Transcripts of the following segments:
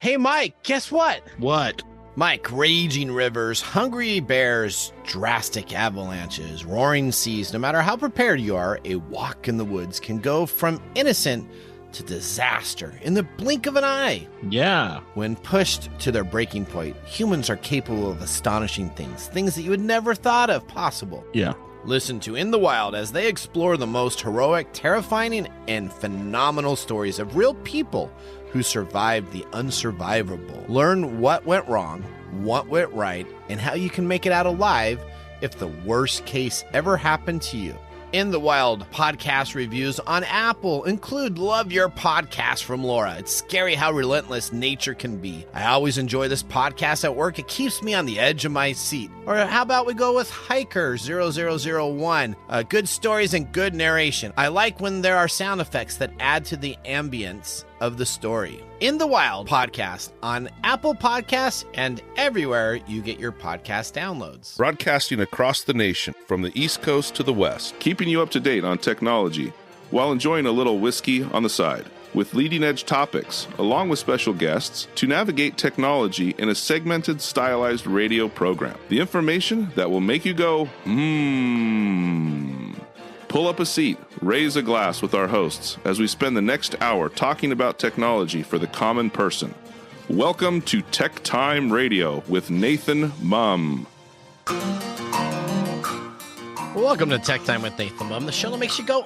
Hey, Mike, guess what? What? Mike, raging rivers, hungry bears, drastic avalanches, roaring seas, no matter how prepared you are, a walk in the woods can go from innocent to disaster in the blink of an eye. Yeah. When pushed to their breaking point, humans are capable of astonishing things that you would never thought of possible. Yeah. Listen to In the Wild as they explore the most heroic, terrifying, and phenomenal stories of real people who survived the unsurvivable. Learn what went wrong, what went right, and how you can make it out alive if the worst case ever happened to you. In the Wild podcast reviews on Apple include Love Your Podcast from Laura. It's scary how relentless nature can be. I always enjoy this podcast at work. It keeps me on the edge of my seat. Or how about we go with Hiker 0001? Good stories and good narration. I like when there are sound effects that add to the ambience of the story. In the Wild podcast on Apple Podcasts and everywhere you get your podcast downloads. Broadcasting across the nation from the East Coast to the West, keeping you up to date on technology while enjoying a little whiskey on the side, with leading-edge topics, along with special guests, to navigate technology in a segmented, stylized radio program. The information that will make you go, Pull up a seat, raise a glass with our hosts as we spend the next hour talking about technology for the common person. Welcome to Tech Time Radio with Nathan Mum. Welcome to Tech Time with Nathan Mum, the show that makes you go,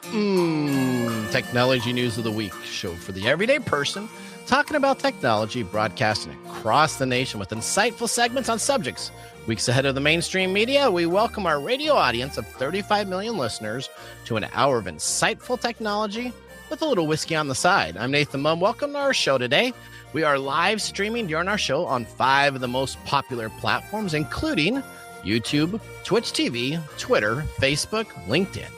Technology News of the Week. Show for the everyday person, talking about technology, broadcasting across the nation with insightful segments on subjects. Weeks ahead of the mainstream media, we welcome our radio audience of 35 million listeners to an hour of insightful technology with a little whiskey on the side. I'm Nathan Mum. Welcome to our show today. We are live streaming during our show on 5 of the most popular platforms, including YouTube, Twitch TV, Twitter, Facebook, LinkedIn.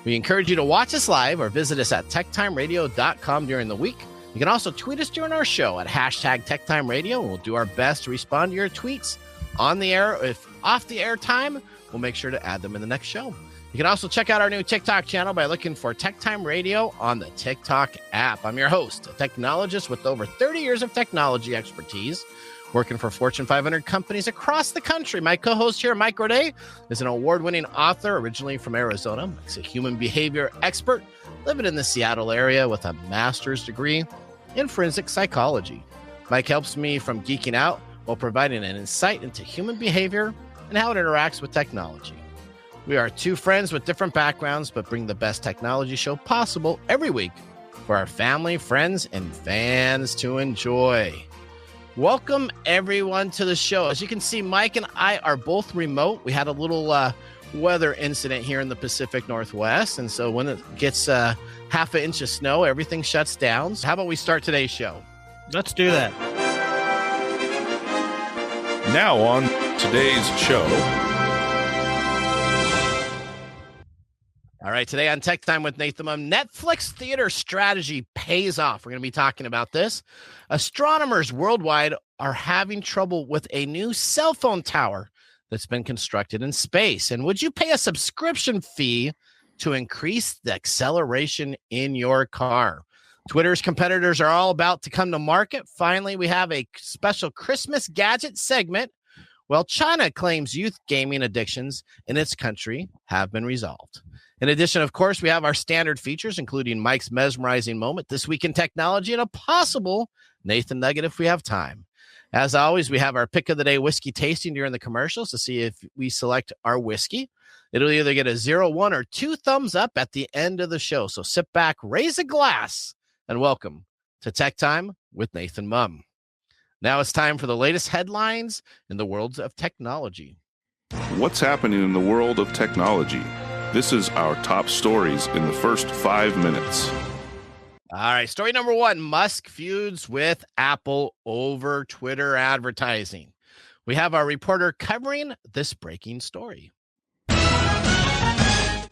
We encourage you to watch us live or visit us at techtimeradio.com during the week. You can also tweet us during our show at hashtag TechTimeRadio, and we'll do our best to respond to your tweets on the air. If off the air time, we'll make sure to add them in the next show. You can also check out our new TikTok channel by looking for Tech Time Radio on the TikTok app. I'm your host, a technologist with over 30 years of technology expertise, working for Fortune 500 companies across the country. My co-host here, Mike Roday, is an award-winning author originally from Arizona. He's a human behavior expert living in the Seattle area with a master's degree in forensic psychology. Mike helps me from geeking out while providing an insight into human behavior and how it interacts with technology. We are two friends with different backgrounds, but bring the best technology show possible every week for our family, friends, and fans to enjoy. Welcome, everyone, to the show. As you can see, Mike and I are both remote. We had a little weather incident here in the Pacific Northwest, and so when it gets half an inch of snow, everything shuts down. So how about we start today's show? Let's do that. Now on today's show. All right, today on Tech Time with Nathan Mum, Netflix theater strategy pays off. We're going to be talking about this. Astronomers worldwide are having trouble with a new cell phone tower that's been constructed in space. And would you pay a subscription fee to increase the acceleration in your car? Twitter's competitors are all about to come to market. Finally, we have a special Christmas gadget segment. Well, China claims youth gaming addictions in its country have been resolved. In addition, of course, we have our standard features, including Mike's mesmerizing moment, This Week in Technology, and a possible Nathan Nugget if we have time. As always, we have our pick of the day whiskey tasting during the commercials to see if we select our whiskey. It'll either get a 0, 1, or 2 thumbs up at the end of the show. So sit back, raise a glass, and welcome to Tech Time with Nathan Mum. Now it's time for the latest headlines in the world of technology. What's happening in the world of technology? This is our top stories in the first 5 minutes. All right, story number 1, Musk feuds with Apple over Twitter advertising. We have our reporter covering this breaking story.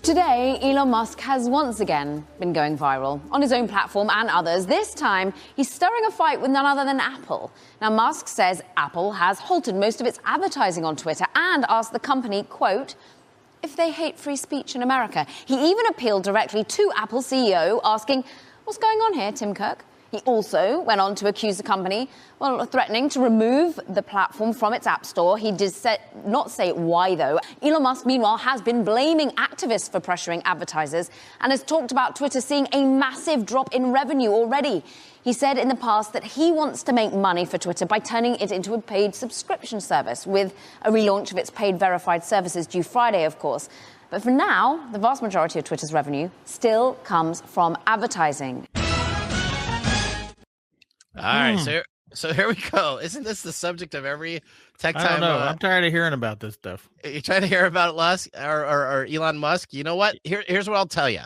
Today, Elon Musk has once again been going viral on his own platform and others. This time, he's stirring a fight with none other than Apple. Now, Musk says Apple has halted most of its advertising on Twitter and asked the company, quote, if they hate free speech in America. He even appealed directly to Apple CEO, asking, what's going on here, Tim Cook? He also went on to accuse the company, threatening to remove the platform from its app store. He did not say why, though. Elon Musk, meanwhile, has been blaming activists for pressuring advertisers and has talked about Twitter seeing a massive drop in revenue already. He said in the past that he wants to make money for Twitter by turning it into a paid subscription service, with a relaunch of its paid verified services due Friday, of course. But for now, the vast majority of Twitter's revenue still comes from advertising. All right, so here we go. Isn't this the subject of every Tech Time? I don't know. I'm tired of hearing about this stuff. You trying to hear about Musk or Elon Musk? You know what? Here's what I'll tell you.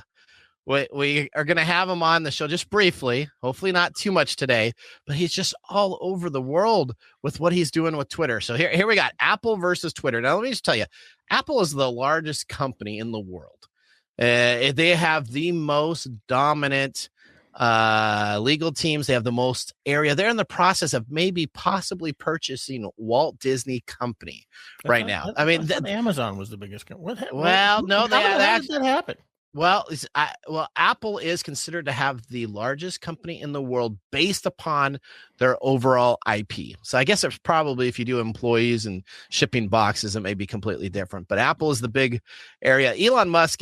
We are going to have him on the show just briefly, hopefully not too much today, but he's just all over the world with what he's doing with Twitter. So here we got Apple versus Twitter. Now, let me just tell you, Apple is the largest company in the world. They have the most dominant legal teams. They have the most area. They're in the process of maybe possibly purchasing Walt Disney Company right now. I mean, Amazon was the biggest company. How did that happen? Well, Apple is considered to have the largest company in the world based upon their overall IP. So I guess it's probably, if you do employees and shipping boxes, it may be completely different. But Apple is the big area. Elon Musk,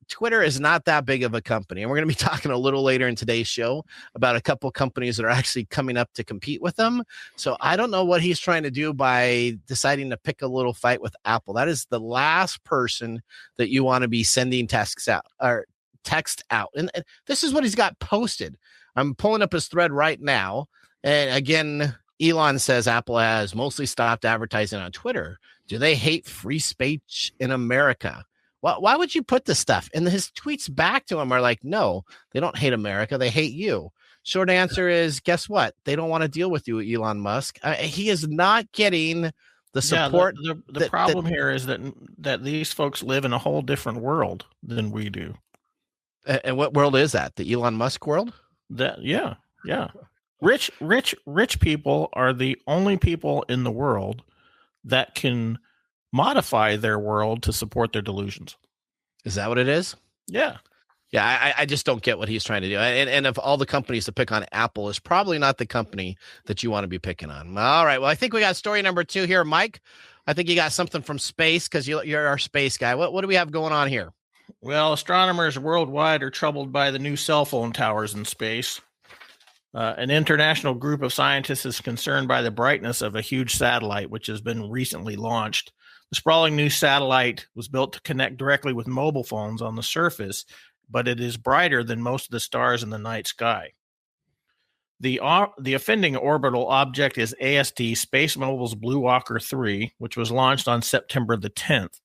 Twitter is not that big of a company. And we're going to be talking a little later in today's show about a couple companies that are actually coming up to compete with them. So I don't know what he's trying to do by deciding to pick a little fight with Apple. That is the last person that you want to be sending text out. And this is what he's got posted. I'm pulling up his thread right now. And again, Elon says Apple has mostly stopped advertising on Twitter. Do they hate free speech in America? Why would you put this stuff? And his tweets back to him are like, no, they don't hate America. They hate you. Short answer is, guess what? They don't want to deal with you, Elon Musk. He is not getting the support. Yeah, the problem here is that these folks live in a whole different world than we do. And what world is that? The Elon Musk world? Yeah. Rich people are the only people in the world that can modify their world to support their delusions. Is that what it is? Yeah. Yeah, I just don't get what he's trying to do. And of all the companies to pick on, Apple is probably not the company that you want to be picking on. All right. Well, I think we got story number 2 here. Mike, I think you got something from space because you're our space guy. What do we have going on here? Well, astronomers worldwide are troubled by the new cell phone towers in space. An international group of scientists is concerned by the brightness of a huge satellite, which has been recently launched. The sprawling new satellite was built to connect directly with mobile phones on the surface, but it is brighter than most of the stars in the night sky. The offending orbital object is AST Space Mobile's Blue Walker 3, which was launched on September the 10th.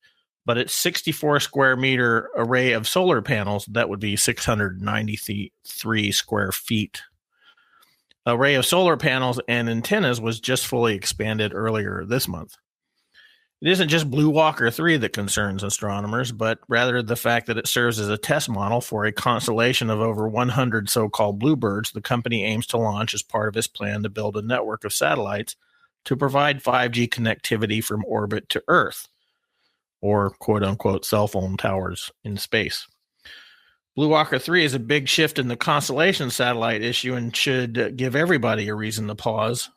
But its 64 square meter array of solar panels, that would be 693 square feet, array of solar panels and antennas was just fully expanded earlier this month. It isn't just Blue Walker 3 that concerns astronomers, but rather the fact that it serves as a test model for a constellation of over 100 so-called bluebirds the company aims to launch as part of its plan to build a network of satellites to provide 5G connectivity from orbit to Earth, or quote-unquote cell phone towers in space. Blue Walker 3 is a big shift in the constellation satellite issue and should give everybody a reason to pause,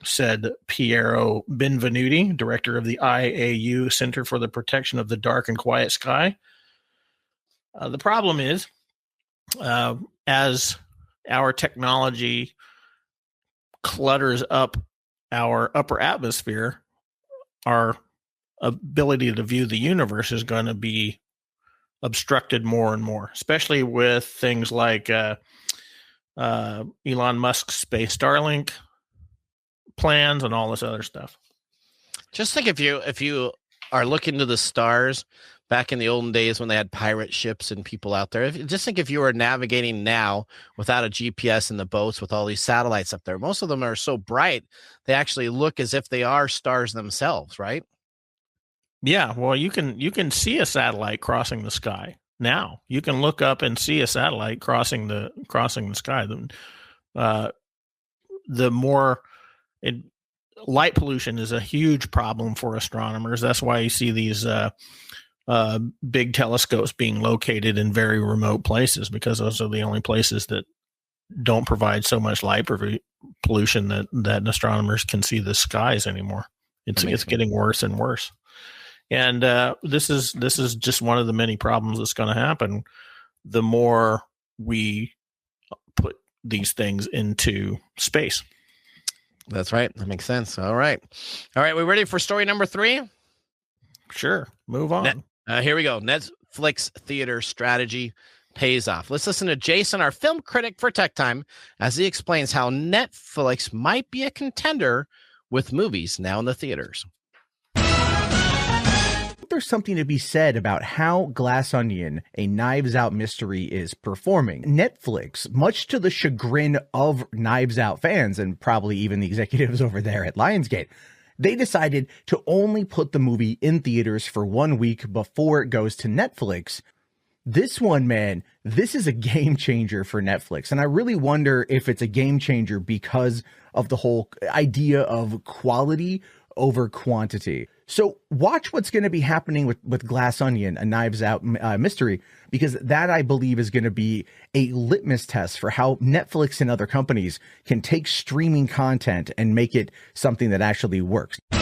said Piero Benvenuti, director of the IAU Center for the Protection of the Dark and Quiet Sky. The problem is, as our technology clutters up our upper atmosphere, our ability to view the universe is going to be obstructed more and more, especially with things like Elon Musk's space Starlink plans and all this other stuff. Just think if you are looking to the stars back in the olden days when they had pirate ships and people out there, just think if you were navigating now without a GPS in the boats with all these satellites up there. Most of them are so bright, they actually look as if they are stars themselves, right? Yeah, well, you can see a satellite crossing the sky now. You can look up and see a satellite crossing the sky. Light pollution is a huge problem for astronomers. That's why you see these big telescopes being located in very remote places, because those are the only places that don't provide so much light pollution that astronomers can see the skies anymore. It's getting worse and worse. And this is just one of the many problems that's going to happen. The more we put these things into space. That's right. That makes sense. All right. We ready for story number 3? Sure. Move on. Here we go. Netflix theater strategy pays off. Let's listen to Jason, our film critic for Tech Time, as he explains how Netflix might be a contender with movies now in the theaters. There's something to be said about how Glass Onion, a Knives Out mystery, is performing. Netflix, much to the chagrin of Knives Out fans and probably even the executives over there at Lionsgate, they decided to only put the movie in theaters for 1 week before it goes to Netflix. This one, man, this is a game changer for Netflix. And I really wonder if it's a game changer because of the whole idea of quality over quantity. So watch what's going to be happening with Glass Onion, a Knives Out mystery, because that, I believe, is going to be a litmus test for how Netflix and other companies can take streaming content and make it something that actually works. All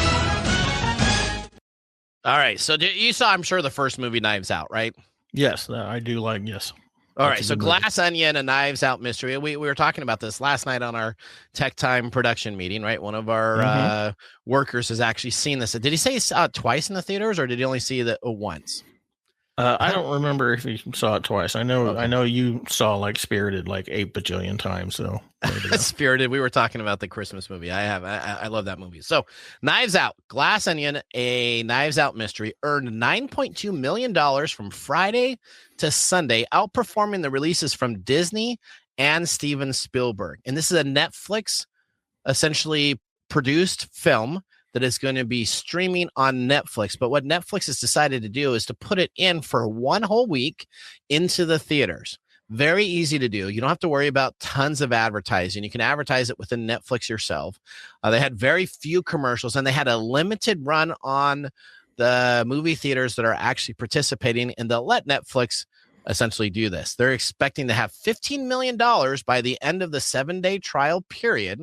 right. So you saw, I'm sure, the first movie, Knives Out, right? Yes, I do like, yes. All right, so Glass Onion, a Knives Out mystery. We were talking about this last night on our Tech Time production meeting, right? One of our workers has actually seen this. Did he say he saw it twice in the theaters, or did he only see it once? I don't remember if he saw it twice. I know you saw like Spirited like 8 bajillion times. So Spirited. We were talking about the Christmas movie. I love that movie. So Knives Out, Glass Onion, a Knives Out mystery, earned $9.2 million from Friday to Sunday, outperforming the releases from Disney and Steven Spielberg. And this is a Netflix essentially produced film that is going to be streaming on Netflix. But what Netflix has decided to do is to put it in for 1 whole week into the theaters. Very easy to do. You don't have to worry about tons of advertising. You can advertise it within Netflix yourself. They had very few commercials, and they had a limited run on the movie theaters that are actually participating, and they'll let Netflix essentially do this. They're expecting to have $15 million by the end of the 7-day trial period.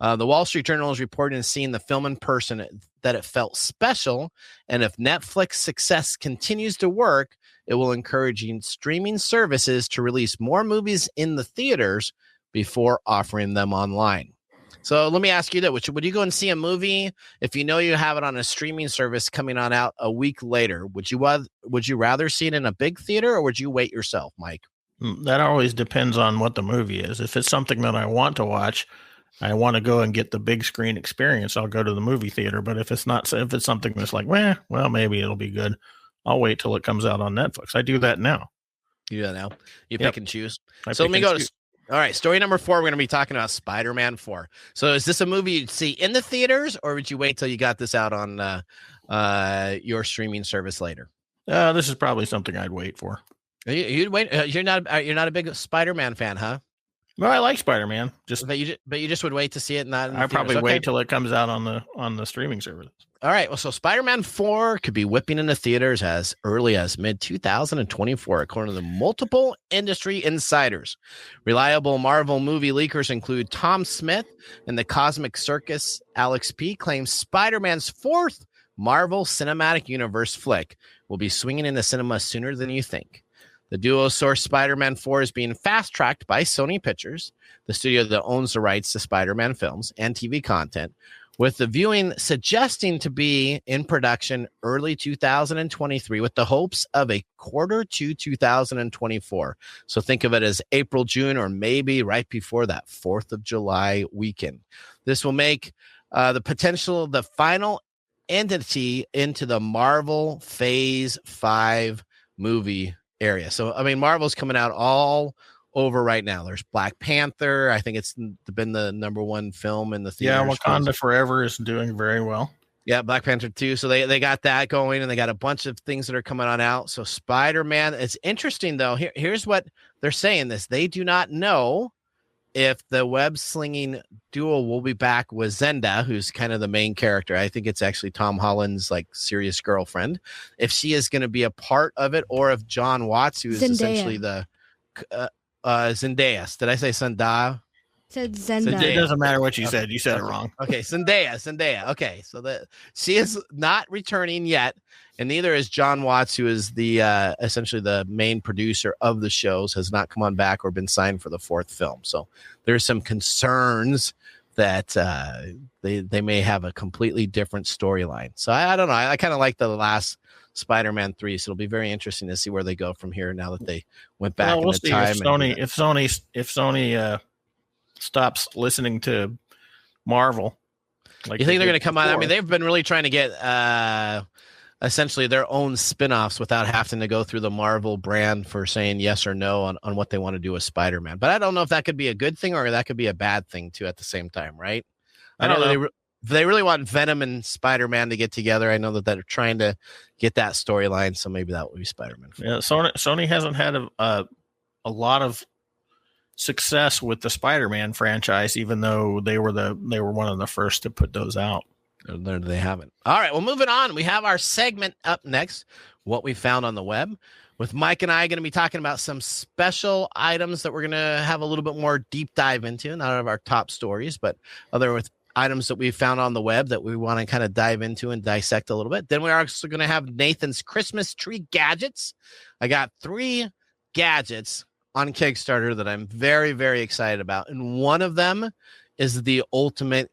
The Wall Street Journal is reporting seeing the film in person that it felt special, and if Netflix success continues to work, it will encourage streaming services to release more movies in the theaters before offering them online. So let me ask you that: would you go and see a movie if you know you have it on a streaming service coming on out a week later? Would you rather see it in a big theater, or would you wait yourself, Mike? That always depends on what the movie is. If it's something that I want to watch, I want to go and get the big screen experience, I'll go to the movie theater. But if it's something that's like, well, maybe it'll be good, I'll wait till it comes out on Netflix. I do that now. You do that now? You pick and choose. So let me go to, all right, story number 4. We're going to be talking about SpiderMan 4. So is this a movie you'd see in the theaters, or would you wait till you got this out on your streaming service later? This is probably something I'd wait for. You'd wait. You're not a big SpiderMan fan, huh? Well, I like Spider-Man. But you just would wait to see it. I probably wait till it comes out on the streaming service. All right. Well, so Spider-Man 4 could be whipping into theaters as early as mid-2024, according to multiple industry insiders. Reliable Marvel movie leakers include Tom Smith and the Cosmic Circus. Alex P. claims Spider-Man's 4th Marvel Cinematic Universe flick will be swinging into cinema sooner than you think. The duo source Spider-Man 4 is being fast-tracked by Sony Pictures, the studio that owns the rights to Spider-Man films and TV content, with the viewing suggesting to be in production early 2023 with the hopes of a quarter to 2024. So think of it as April, June, or maybe right before that 4th of July weekend. This will make the final entity into the Marvel Phase 5 movie area. So, I mean, Marvel's coming out all over right now. There's Black Panther. I think it's been the #1 film in the theaters. Yeah, Wakanda Forever is doing very well. Yeah, Black Panther 2. So they got that going, and they got a bunch of things that are coming on out. So Spider-Man, it's interesting, though. Here's what they're saying this. They do not know if the web-slinging duo will be back with Zenda, who's kind of the main character. I think it's actually Tom Holland's serious girlfriend. If she is going to be a part of it, or if John Watts, who is essentially the Zendaya. Did I say Zendaya? Said Zendaya. It doesn't matter what you said. You said it wrong. Okay, Zendaya. Okay, so she is not returning yet, and neither is John Watts, who is the essentially the main producer of the shows, has not come on back or been signed for the fourth film. So there's some concerns that they may have a completely different storyline. So I don't know. I kind of like the last Spider-Man 3, so it'll be very interesting to see where they go from here now that they went back in the time. If Sony stops listening to Marvel. Like, you think they're going to come on? I mean, they've been really trying to get essentially their own spin-offs without having to go through the Marvel brand for saying yes or no on what they want to do with Spider-Man. But I don't know if that could be a good thing or that could be a bad thing too at the same time, right? I know they really want Venom and Spider-Man to get together. I know that they're trying to get that storyline, so maybe that will be Spider-Man. Yeah, Sony hasn't had a lot of success with the Spider-Man franchise, even though they were one of the first to put those out. They haven't. All right, well, moving on. We have our segment up next, what we found on the web, with Mike and I going to be talking about some special items that we're going to have a little bit more deep dive into, not of our top stories, but other with items that we found on the web that we want to kind of dive into and dissect a little bit. Then we're also going to have Nathan's Christmas tree gadgets. I got 3 gadgets on Kickstarter that I'm very, very excited about. And one of them is the ultimate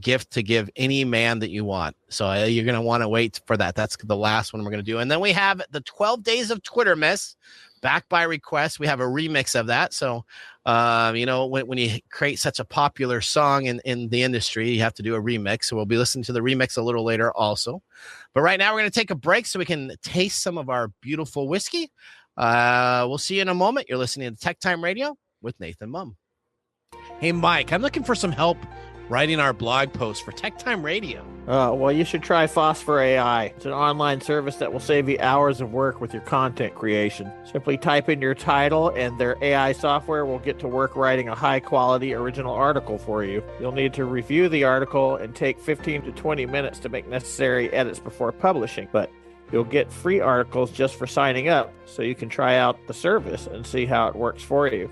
gift to give any man that you want. So you're going to want to wait for that. That's the last one we're going to do. And then we have the 12 Days of Twitter Miss, back by request. We have a remix of that. So, when you create such a popular song in the industry, you have to do a remix. So we'll be listening to the remix a little later also. But right now we're going to take a break so we can taste some of our beautiful whiskey. We'll see you in a moment. You're listening to Tech Time Radio with Nathan Mum. Hey, Mike, I'm looking for some help writing our blog post for Tech Time Radio. Well, you should try Phosphor AI. It's an online service that will save you hours of work with your content creation. Simply type in your title and their AI software will get to work writing a high-quality original article for you. You'll need to review the article and take 15 to 20 minutes to make necessary edits before publishing, but you'll get free articles just for signing up, so you can try out the service and see how it works for you.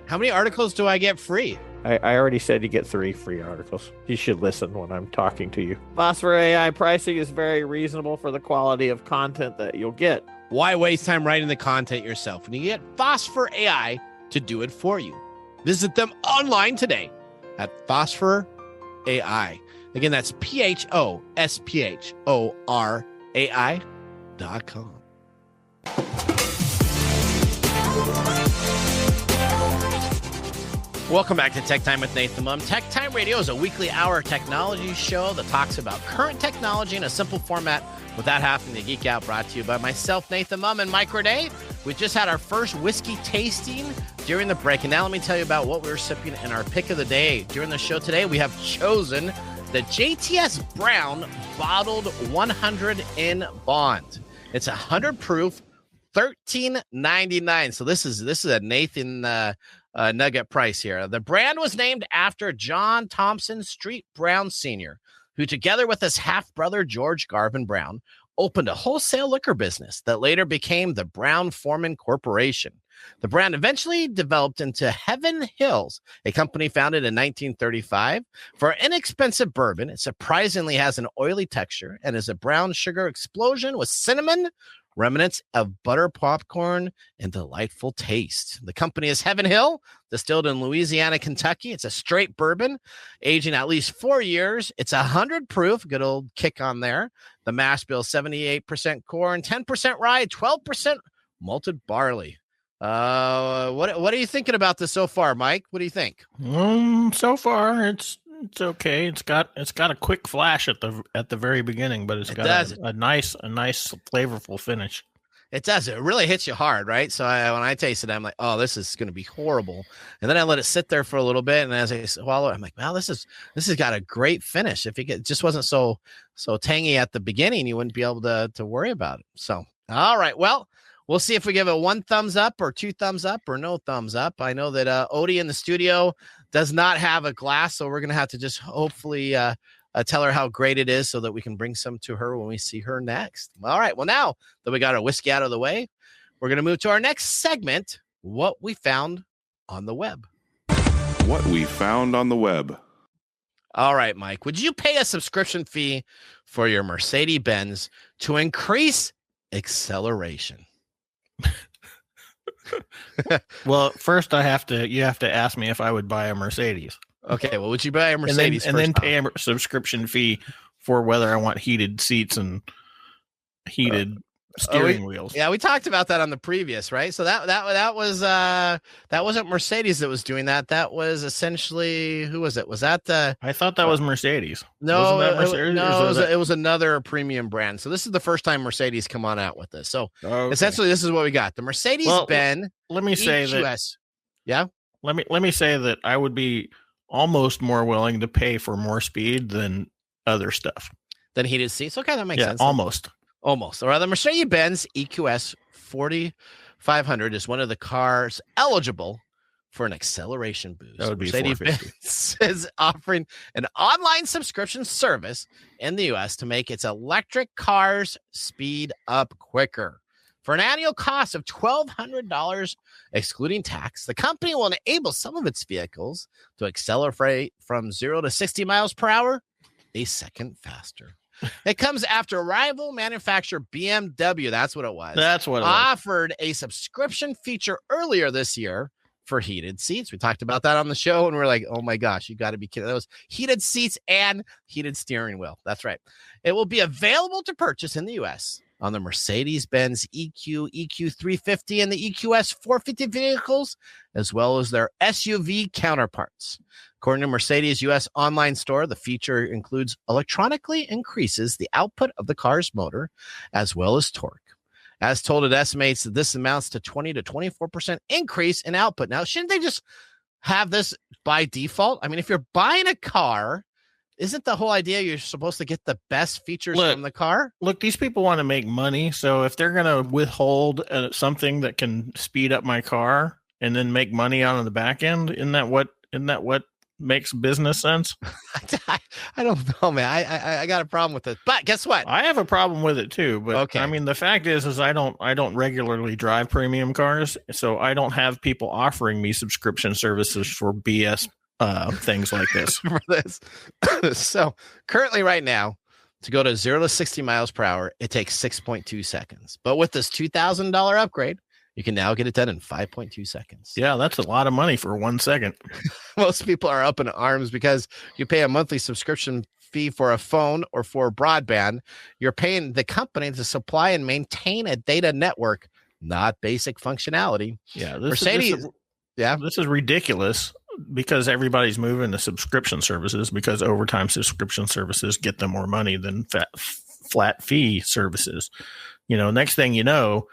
How many articles do I get free? I already said you get 3 free articles. You should listen when I'm talking to you. Phosphor AI pricing is very reasonable for the quality of content that you'll get. Why waste time writing the content yourself when you get Phosphor AI to do it for you? Visit them online today at Phosphor AI. Again, that's PHOSPHORAI.com. Welcome back to Tech Time with Nathan Mum. Tech Time Radio is a weekly hour technology show that talks about current technology in a simple format without having to geek out, brought to you by myself, Nathan Mum, and Mike Renee. We just had our first whiskey tasting during the break, and now let me tell you about what we're sipping in our pick of the day. During the show today, we have chosen the J.T.S. Brown Bottled 100 in Bond. It's 100 proof, $13.99. So this is a Nathan nugget price here. The brand was named after John Thompson Street Brown Sr., who together with his half-brother George Garvin Brown opened a wholesale liquor business that later became the Brown-Forman Corporation. The brand eventually developed into Heaven Hills, a company founded in 1935. For inexpensive bourbon, it surprisingly has an oily texture and is a brown sugar explosion with cinnamon, remnants of butter popcorn, and delightful taste. The company is Heaven Hill, distilled in Louisiana, Kentucky. It's a straight bourbon, aging at least 4 years. It's 100 proof, good old kick on there. The mash bill, 78% corn, 10% rye, 12% malted barley. What are you thinking about this so far, Mike? What do you think? So far, it's okay. It's got a quick flash at the very beginning, but it's got a nice flavorful finish. It does. It really hits you hard, right? So when I taste it, I'm like, oh, this is going to be horrible. And then I let it sit there for a little bit, and as I swallow it, I'm like, well, this has got a great finish. If it just wasn't so tangy at the beginning, you wouldn't be able to worry about it. So, all right, well, we'll see if we give it 1 thumbs up or 2 thumbs up or no thumbs up. I know that Odie in the studio does not have a glass, so we're going to have to just hopefully tell her how great it is so that we can bring some to her when we see her next. All right, well, now that we got our whiskey out of the way, we're going to move to our next segment, what we found on the web. What we found on the web. All right, Mike, would you pay a subscription fee for your Mercedes-Benz to increase acceleration? Well, first you have to ask me if I would buy a Mercedes. Okay, well, would you buy a Mercedes and then pay a subscription fee for whether I want heated seats and heated steering wheels? Yeah, we talked about that on the previous, right? So that wasn't Mercedes that was doing that. That was essentially, who was it? Was that I thought that was Mercedes. No, Wasn't that Mercedes? it was another premium brand. So this is the first time Mercedes come on out with this. So essentially, this is what we got: the Mercedes-Benz. Let me say EQS. Yeah. Let me say that I would be almost more willing to pay for more speed than other stuff. Than heated seats. Okay, that makes sense. Almost. All right, the Mercedes-Benz EQS 4500 is one of the cars eligible for an acceleration boost. That would be Mercedes-Benz is offering an online subscription service in the U.S. to make its electric cars speed up quicker. For an annual cost of $1,200, excluding tax, the company will enable some of its vehicles to accelerate from 0 to 60 miles per hour a second faster. It comes after rival manufacturer BMW. That's what it was. Offered a subscription feature earlier this year for heated seats. We talked about that on the show, and we're like, oh my gosh, you got to be kidding. Those heated seats and heated steering wheel. That's right. It will be available to purchase in the U.S. on the Mercedes-Benz EQ350, and the EQS 450 vehicles, as well as their SUV counterparts. According to Mercedes' U.S. online store, the feature includes electronically increases the output of the car's motor, as well as torque. As told, it estimates that this amounts to 20 to 24% increase in output. Now, shouldn't they just have this by default? I mean, if you're buying a car, isn't the whole idea you're supposed to get the best features from the car? Look, these people want to make money. So if they're going to withhold something that can speed up my car and then make money on the back end, isn't that what makes business sense? I don't know, man. I got a problem with it. But guess what? I have a problem with it too. But okay. I mean, the fact is I don't regularly drive premium cars, so I don't have people offering me subscription services for BS things like this. For this. So currently right now, to go to 0 to 60 miles per hour, it takes 6.2 seconds. But with this $2,000 upgrade, you can now get it done in 5.2 seconds. Yeah, that's a lot of money for 1 second. Most people are up in arms because you pay a monthly subscription fee for a phone or for broadband. You're paying the company to supply and maintain a data network, not basic functionality. Yeah, this is ridiculous because everybody's moving to subscription services because overtime subscription services get them more money than flat fee services. Next thing you know,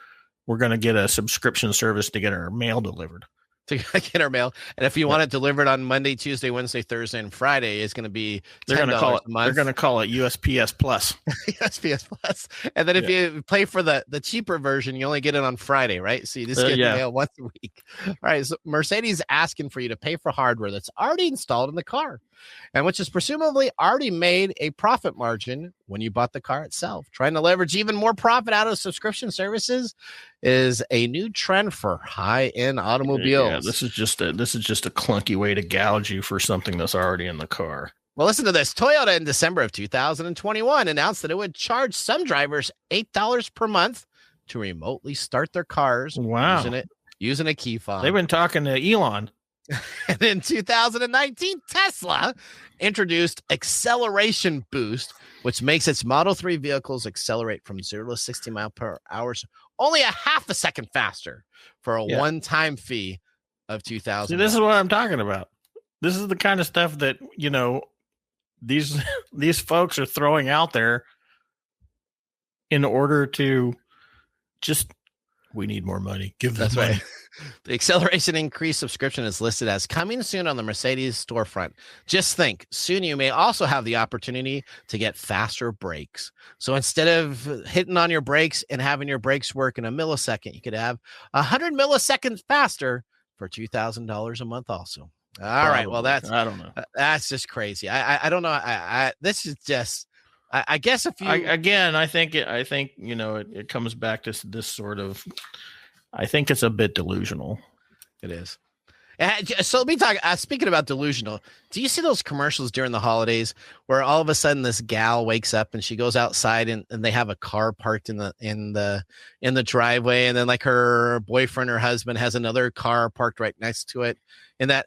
we're going to get a subscription service to get our mail delivered. To get our mail. And if you want it delivered on Monday, Tuesday, Wednesday, Thursday, and Friday, it's going to be $10 a month. They're going to call it USPS Plus. USPS Plus. And then if you pay for the cheaper version, you only get it on Friday, right? So you just get the mail once a week. All right. So Mercedes is asking for you to pay for hardware that's already installed in the car, and which is presumably already made a profit margin when you bought the car itself. Trying to leverage even more profit out of subscription services is a new trend for high-end automobiles. Yeah, this is just a clunky way to gouge you for something that's already in the car. Well, listen to this. Toyota in December of 2021 announced that it would charge some drivers $8 per month to remotely start their cars. Wow. Using a key fob. They've been talking to Elon. And in 2019, Tesla introduced Acceleration Boost, which makes its Model 3 vehicles accelerate from 0 to 60 miles per hour, only a half a second faster for a one-time fee of $2,000. See, this is what I'm talking about. This is the kind of stuff that, these folks are throwing out there in order to we need more money. Give them money. Right. The acceleration increase subscription is listed as coming soon on the Mercedes storefront. Just think, soon you may also have the opportunity to get faster brakes. So instead of hitting on your brakes and having your brakes work in a millisecond, you could have 100 milliseconds faster for $2,000 a month also. All right. Well, I don't know. That's just crazy. I don't know. This is just, I guess if you, I think it comes back to this sort of, I think it's a bit delusional. It is. So let me talk. Speaking about delusional, do you see those commercials during the holidays where all of a sudden this gal wakes up and she goes outside and they have a car parked in the driveway, and then like her boyfriend or husband has another car parked right next to it, and that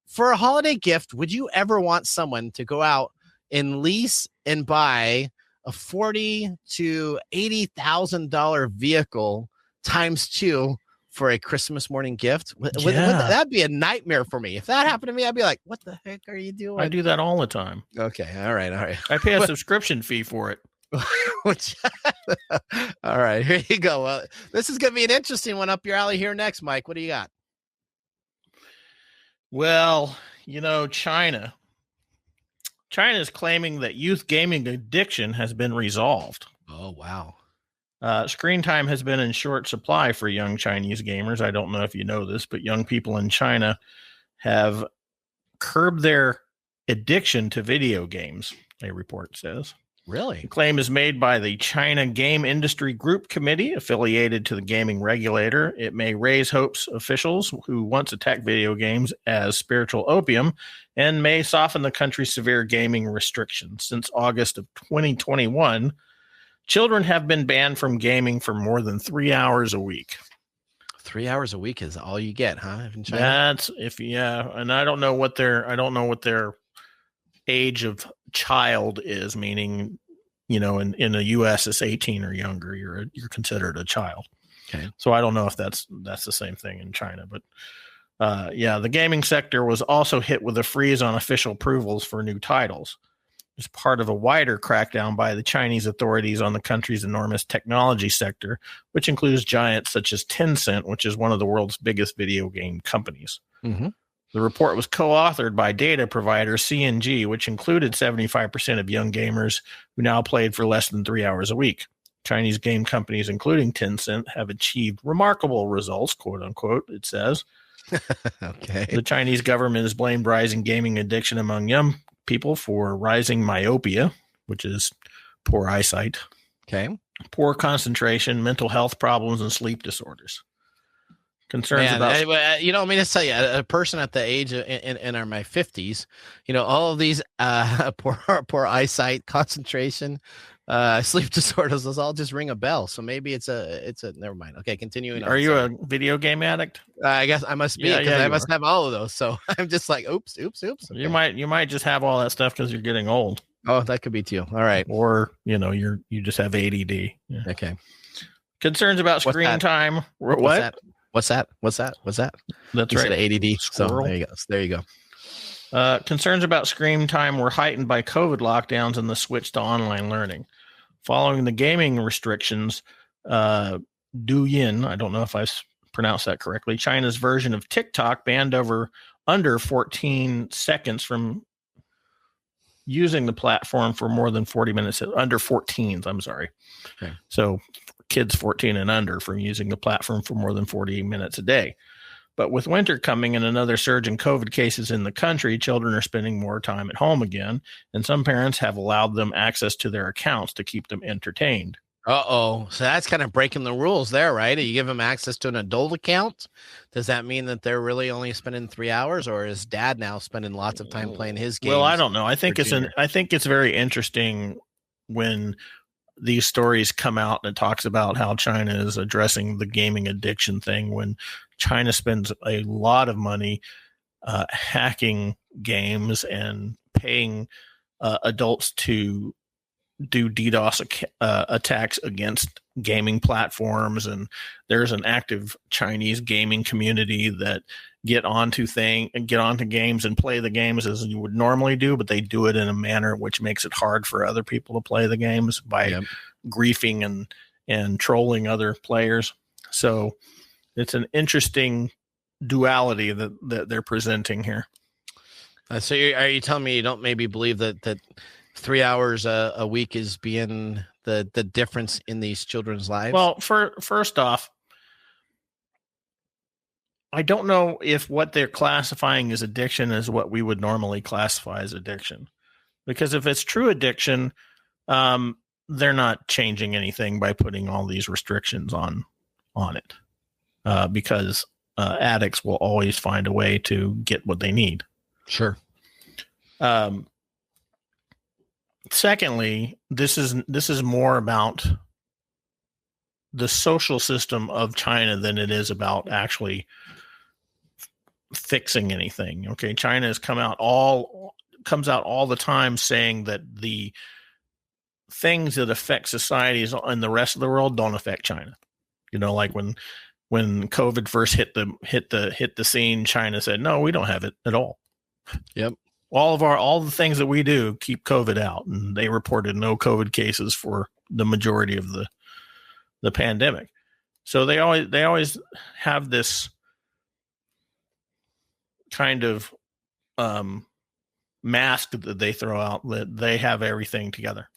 for a holiday gift, would you ever want someone to go out and lease and buy a $40,000 to $80,000 vehicle times 2 for a Christmas morning gift? That'd be a nightmare for me. If that happened to me, I'd be like, what the heck are you doing? I do that all the time. Okay. All right. I pay a subscription fee for it. All right. Here you go. Well, this is going to be an interesting one up your alley here next, Mike. What do you got? Well, China is claiming that youth gaming addiction has been resolved. Oh, wow. Screen time has been in short supply for young Chinese gamers. I don't know if you know this, but young people in China have curbed their addiction to video games, a report says. Really? The claim is made by the China Game Industry Group Committee, affiliated to the gaming regulator. It may raise hopes officials who once attacked video games as spiritual opium, and may soften the country's severe gaming restrictions. Since August of 2021, children have been banned from gaming for more than 3 hours a week. 3 hours a week is all you get, huh? In China? That's and I don't know what their age of child is, meaning, in the US it's 18 or younger, you're considered a child. Okay. So I don't know if that's the same thing in China, but the gaming sector was also hit with a freeze on official approvals for new titles. As part of a wider crackdown by the Chinese authorities on the country's enormous technology sector, which includes giants such as Tencent, which is one of the world's biggest video game companies. Mm-hmm. The report was co-authored by data provider CNG, which included 75% of young gamers who now played for less than 3 hours a week. Chinese game companies, including Tencent, have achieved remarkable results, quote unquote, it says. Okay. The Chinese government has blamed rising gaming addiction among young people for rising myopia, which is poor eyesight, poor concentration, mental health problems, and sleep disorders. Concerns about, let's tell you, a person at the age of, in my 50s, all of these poor eyesight, concentration, sleep disorders, those all just ring a bell. So maybe it's a never mind. Okay, continuing. Are you a video game addict? I guess I must be, because I must have all of those. So I'm just like, oops. Okay. You might just have all that stuff because you're getting old. Oh, that could be too. All right. Or you just have ADD. Yeah. Okay. Concerns about screen time. What? What's that? That's you right. Said ADD. Squirrel. So there you go. Concerns about screen time were heightened by COVID lockdowns and the switch to online learning. Following the gaming restrictions, Douyin, I don't know if I pronounced that correctly, China's version of TikTok banned under 14 seconds from using the platform for more than 40 minutes. Under 14s, I'm sorry. Okay. So kids 14 and under from using the platform for more than 40 minutes a day. But with winter coming and another surge in COVID cases in the country, children are spending more time at home again, and some parents have allowed them access to their accounts to keep them entertained. Uh-oh. So that's kind of breaking the rules there, right? You give them access to an adult account. Does that mean that they're really only spending 3 hours, or is dad now spending lots of time playing his games? Well, I don't know. I think it's very interesting when these stories come out and it talks about how China is addressing the gaming addiction thing, when China spends a lot of money hacking games and paying adults to do DDoS attacks against gaming platforms. And there's an active Chinese gaming community that get onto games and play the games as you would normally do, but they do it in a manner which makes it hard for other people to play the games by griefing and trolling other players. So it's an interesting duality that they're presenting here. So are you telling me you don't maybe believe that 3 hours a week is being the difference in these children's lives? Well, first off, I don't know if what they're classifying as addiction is what we would normally classify as addiction. Because if it's true addiction, they're not changing anything by putting all these restrictions on it. Because addicts will always find a way to get what they need. Sure. Secondly, this is more about the social system of China than it is about actually fixing anything. Okay, China has comes out all the time saying that the things that affect societies in the rest of the world don't affect China. You know, like when COVID first hit the scene, China said, "No, we don't have it at all." Yep. All the things that we do keep COVID out, and they reported no COVID cases for the majority of the pandemic. So they always have this kind of mask that they throw out that they have everything together.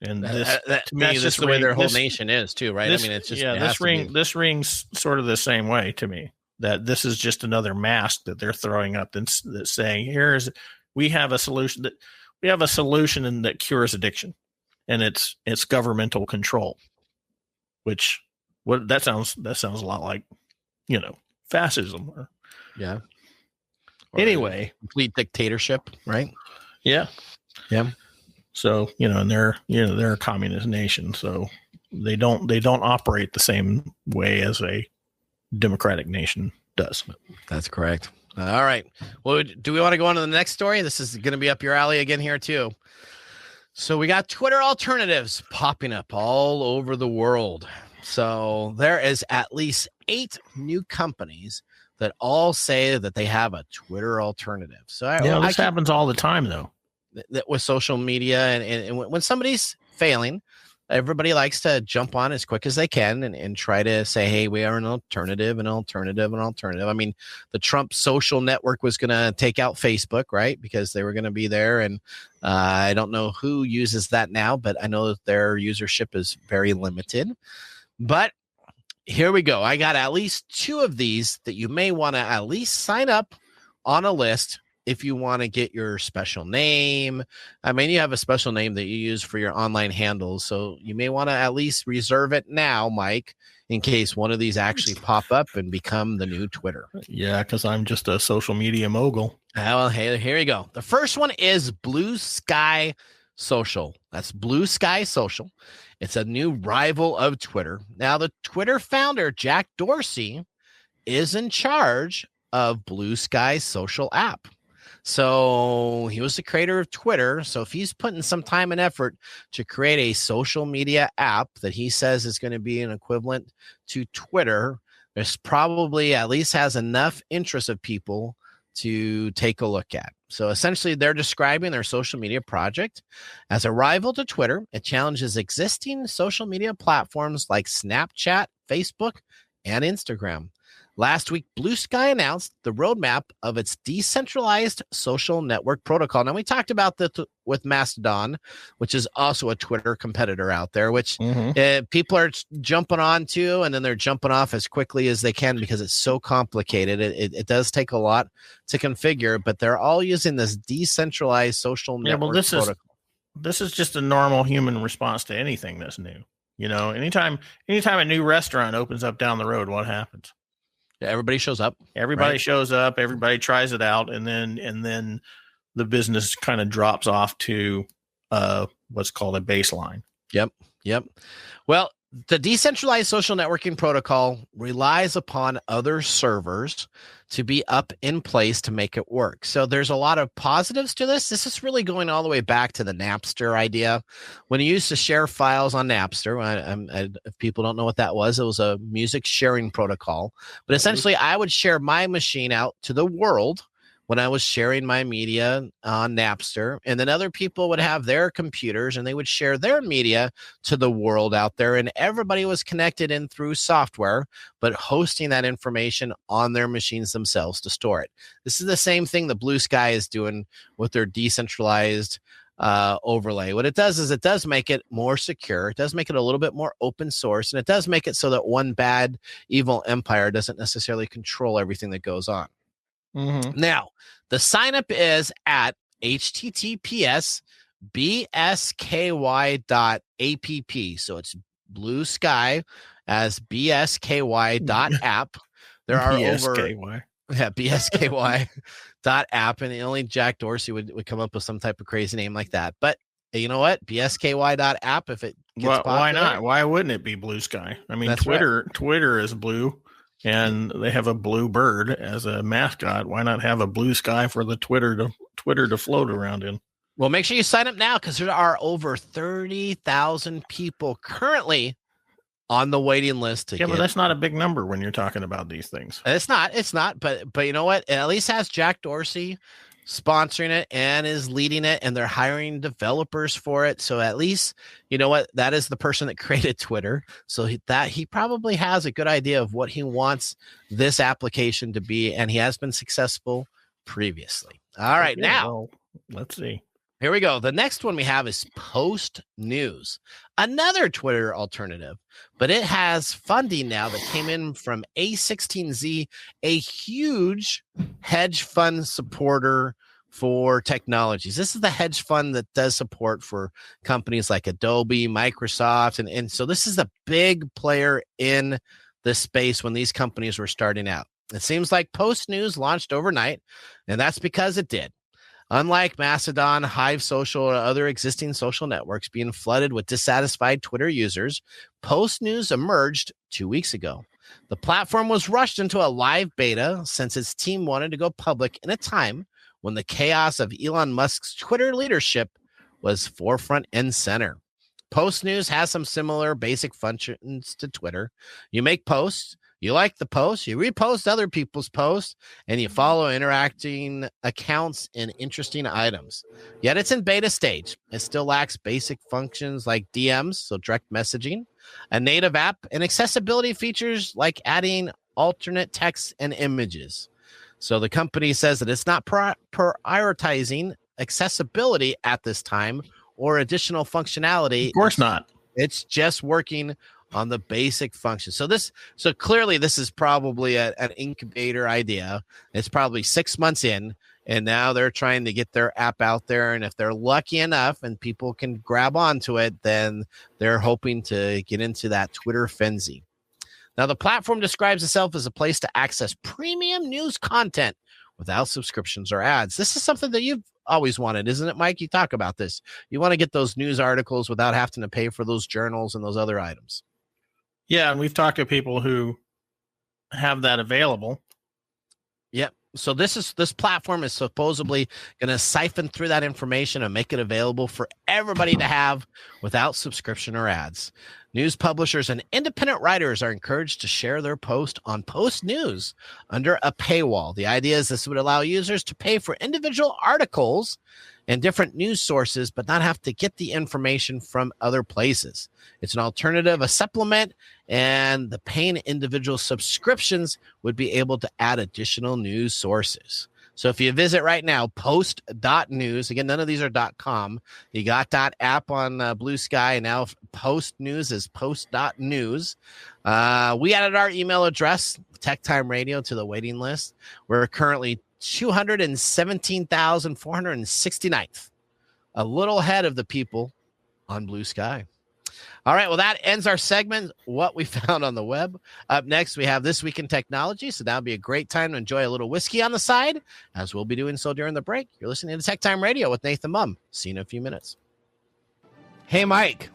And that's just the way their whole nation is too, right? I mean, it's just this rings sort of the same way to me. That this is just another mask that they're throwing up that's saying, we have a solution that cures addiction, and it's governmental control. Which that sounds a lot like, fascism. Yeah. Anyway, complete dictatorship, right? Yeah. Yeah. So, and they're a communist nation, so they don't operate the same way as a democratic nation does. That's correct. All right. Well, do we want to go on to the next story? This is going to be up your alley again here too. So we got Twitter alternatives popping up all over the world. So there is at least 8 new companies that all say that they have a Twitter alternative. So this happens all the time though. That with social media and when somebody's failing, everybody likes to jump on as quick as they can and try to say, hey, we are an alternative. I mean, the Trump social network was going to take out Facebook, right? Because they were going to be there. And I don't know who uses that now, but I know that their usership is very limited. But here we go. I got at least 2 of these that you may want to at least sign up on a list if you want to get your special name. I mean, you have a special name that you use for your online handles, so you may want to at least reserve it now, Mike, in case one of these actually pop up and become the new Twitter. Yeah, because I'm just a social media mogul. Well, hey, here you go. The first one is Bluesky Social. That's Bluesky Social. It's a new rival of Twitter. Now, the Twitter founder, Jack Dorsey, is in charge of Bluesky Social app. So he was the creator of Twitter. So if he's putting some time and effort to create a social media app that he says is going to be an equivalent to Twitter, there's probably at least has enough interest of people to take a look at. So essentially, they're describing their social media project as a rival to Twitter. It challenges existing social media platforms like Snapchat, Facebook, and Instagram. Last week, Bluesky announced the roadmap of its decentralized social network protocol. Now, we talked about this with Mastodon, which is also a Twitter competitor out there, which people are jumping on to, and then they're jumping off as quickly as they can because it's so complicated. It does take a lot to configure, but they're all using this decentralized social network protocol. This is just a normal human response to anything that's new. Anytime a new restaurant opens up down the road, what happens? Everybody shows up. Everybody shows up. Everybody tries it out, and then the business kind of drops off to what's called a baseline. Yep. Well, the decentralized social networking protocol relies upon other servers to be up in place to make it work. So there's a lot of positives to this. This is really going all the way back to the Napster idea. When you used to share files on Napster, if people don't know what that was, it was a music sharing protocol. But essentially, I would share my machine out to the world when I was sharing my media on Napster, and then other people would have their computers and they would share their media to the world out there, and everybody was connected in through software, but hosting that information on their machines themselves to store it. This is the same thing that Bluesky is doing with their decentralized overlay. What it does is it does make it more secure. It does make it a little bit more open source, and it does make it so that one bad, evil empire doesn't necessarily control everything that goes on. Now, the sign up is at https://bsky.app. So it's Bluesky as bsky.app. There are BSKY. BSKY.app, and only Jack Dorsey would come up with some type of crazy name like that. But you know what? BSKY.app, if it gets popular. Why not? Why wouldn't it be Blue Sky? I mean, Twitter is blue, and they have a blue bird as a mascot. Why not have a blue sky for the Twitter to float around in? Well, make sure you sign up now, because there are over 30,000 people currently on the waiting list. But that's not a big number when you're talking about these things. It's not. But you know what? It at least has Jack Dorsey sponsoring it and is leading it, and they're hiring developers for it. So at least, you know what? That is the person that created Twitter. So he probably has a good idea of what he wants this application to be, and he has been successful previously. All right, now let's see. Here we go. The next one we have is Post News, another Twitter alternative, but it has funding now that came in from A16Z, a huge hedge fund supporter for technologies. This is the hedge fund that does support for companies like Adobe, Microsoft, and so this is a big player in the space when these companies were starting out. It seems like Post News launched overnight, and that's because it did. Unlike Mastodon, Hive Social, or other existing social networks being flooded with dissatisfied Twitter users, Post News emerged 2 weeks ago. The platform was rushed into a live beta since its team wanted to go public in a time when the chaos of Elon Musk's Twitter leadership was forefront and center. Post News has some similar basic functions to Twitter. You make posts. You like the post, you repost other people's posts, and you follow interacting accounts and interesting items. Yet it's in beta stage. It still lacks basic functions like DMs, so direct messaging, a native app, and accessibility features like adding alternate text and images. So the company says that it's not prioritizing accessibility at this time or additional functionality. Of course not. It's just working on the basic function. So clearly this is probably an incubator idea. It's probably 6 months in, and now they're trying to get their app out there. And if they're lucky enough and people can grab onto it, then they're hoping to get into that Twitter frenzy. Now, the platform describes itself as a place to access premium news content without subscriptions or ads. This is something that you've always wanted, isn't it, Mike? You talk about this. You want to get those news articles without having to pay for those journals and those other items. Yeah, and we've talked to people who have that available. Yep. So this platform is supposedly going to siphon through that information and make it available for everybody to have without subscription or ads. News publishers and independent writers are encouraged to share their post on Post News under a paywall. The idea is this would allow users to pay for individual articles and different news sources, but not have to get the information from other places. It's an alternative, a supplement, and the paying individual subscriptions would be able to add additional news sources. So if you visit right now, post.news, again, none of these are .com. You got .app on Bluesky, and now Post News is post.news. We added our email address, Tech Time Radio, to the waiting list. We're currently 217,469th, a little ahead of the people on Bluesky. All right, well, that ends our segment, What We Found on the Web. Up next, we have This Week in Technology, so that'll be a great time to enjoy a little whiskey on the side, as we'll be doing so during the break. You're listening to Tech Time Radio with Nathan Mum. See you in a few minutes. Hey, Mike.